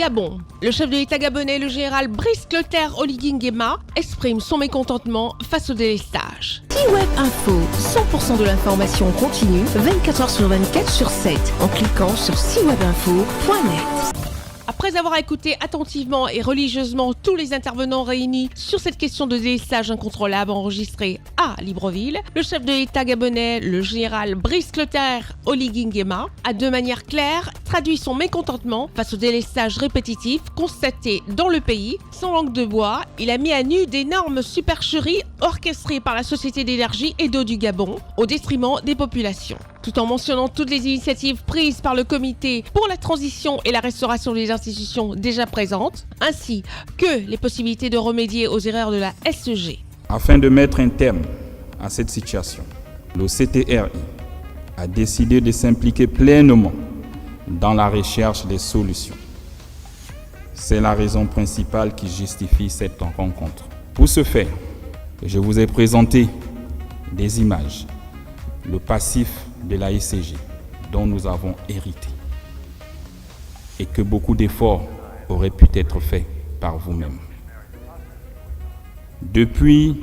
Gabon. Le chef de l'État gabonais, le général Brice Clotaire Oligui Nguema, exprime son mécontentement face au délestage. C-Web Info, 100% de l'information continue, 24h sur 24 sur 7, en cliquant sur cwebinfo.net. Après avoir écouté attentivement et religieusement tous les intervenants réunis sur cette question de délestage incontrôlable enregistrée à Libreville, le chef de l'État gabonais, le général Brice Clotaire Oligui Nguema, a de manière claire traduit son mécontentement face au délestage répétitif constaté dans le pays. Sans langue de bois, il a mis à nu d'énormes supercheries orchestrées par la Société d'énergie et d'eau du Gabon au détriment des populations, tout en mentionnant toutes les initiatives prises par le comité pour la transition et la restauration des institutions déjà présentes, ainsi que les possibilités de remédier aux erreurs de la SEG. Afin de mettre un terme à cette situation, le CTRI a décidé de s'impliquer pleinement dans la recherche des solutions. C'est la raison principale qui justifie cette rencontre. Pour ce faire, je vous ai présenté des images, le passif de la SCG dont nous avons hérité et que beaucoup d'efforts auraient pu être faits par vous-même. Depuis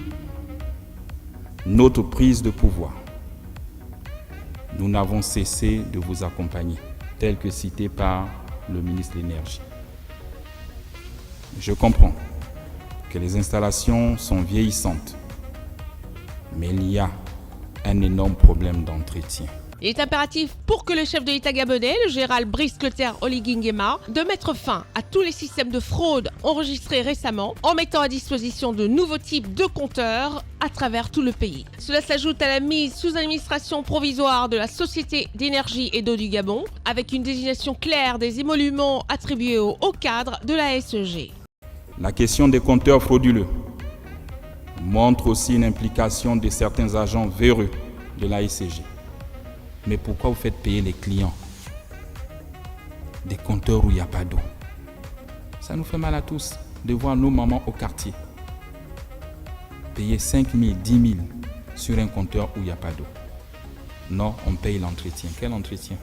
notre prise de pouvoir, nous n'avons cessé de vous accompagner, tel que cité par le ministre de l'Énergie. Je comprends que les installations sont vieillissantes, mais il y a un énorme problème d'entretien. Il est impératif pour que le chef de l'État gabonais, le général Brice Clotaire Oligui Nguema, de mettre fin à tous les systèmes de fraude enregistrés récemment en mettant à disposition de nouveaux types de compteurs à travers tout le pays. Cela s'ajoute à la mise sous administration provisoire de la Société d'énergie et d'eau du Gabon, avec une désignation claire des émoluments attribués aux hauts cadres de la SEG. La question des compteurs frauduleux montre aussi une implication de certains agents véreux de la SCG. Mais pourquoi vous faites payer les clients des compteurs où il n'y a pas d'eau? Ça nous fait mal à tous de voir nos mamans au quartier payer 5 000, 10 000 sur un compteur où il n'y a pas d'eau. Non, on paye l'entretien. Quel entretien?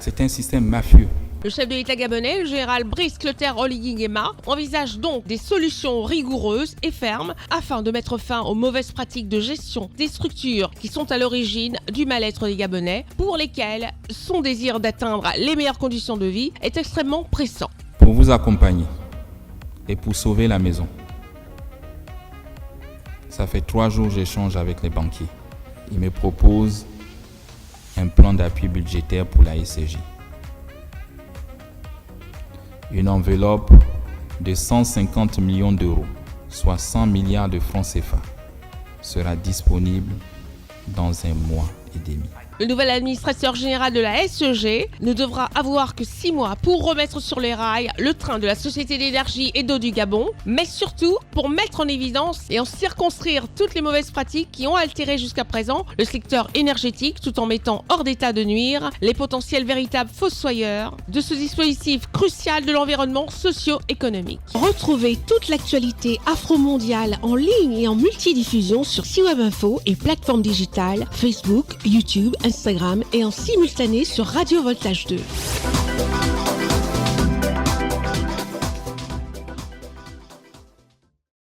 C'est un système mafieux. Le chef de l'État gabonais, le général Brice Clotaire Oligui Nguema, envisage donc des solutions rigoureuses et fermes afin de mettre fin aux mauvaises pratiques de gestion des structures qui sont à l'origine du mal-être des Gabonais, pour lesquels son désir d'atteindre les meilleures conditions de vie est extrêmement pressant. Pour vous accompagner et pour sauver la maison, ça fait 3 jours que j'échange avec les banquiers. Ils me proposent un plan d'appui budgétaire pour la SCG. Une enveloppe de 150 millions d'euros, soit 100 milliards de francs CFA, sera disponible dans un mois et demi. Le nouvel administrateur général de la SEG ne devra avoir que 6 mois pour remettre sur les rails le train de la Société d'énergie et d'eau du Gabon, mais surtout pour mettre en évidence et en circonscrire toutes les mauvaises pratiques qui ont altéré jusqu'à présent le secteur énergétique, tout en mettant hors d'état de nuire les potentiels véritables fossoyeurs de ce dispositif crucial de l'environnement socio-économique. Retrouvez toute l'actualité afro-mondiale en ligne et en multidiffusion sur C-Web Info et plateformes digitales Facebook, YouTube, Instagram et en simultané sur Radio Voltage 2.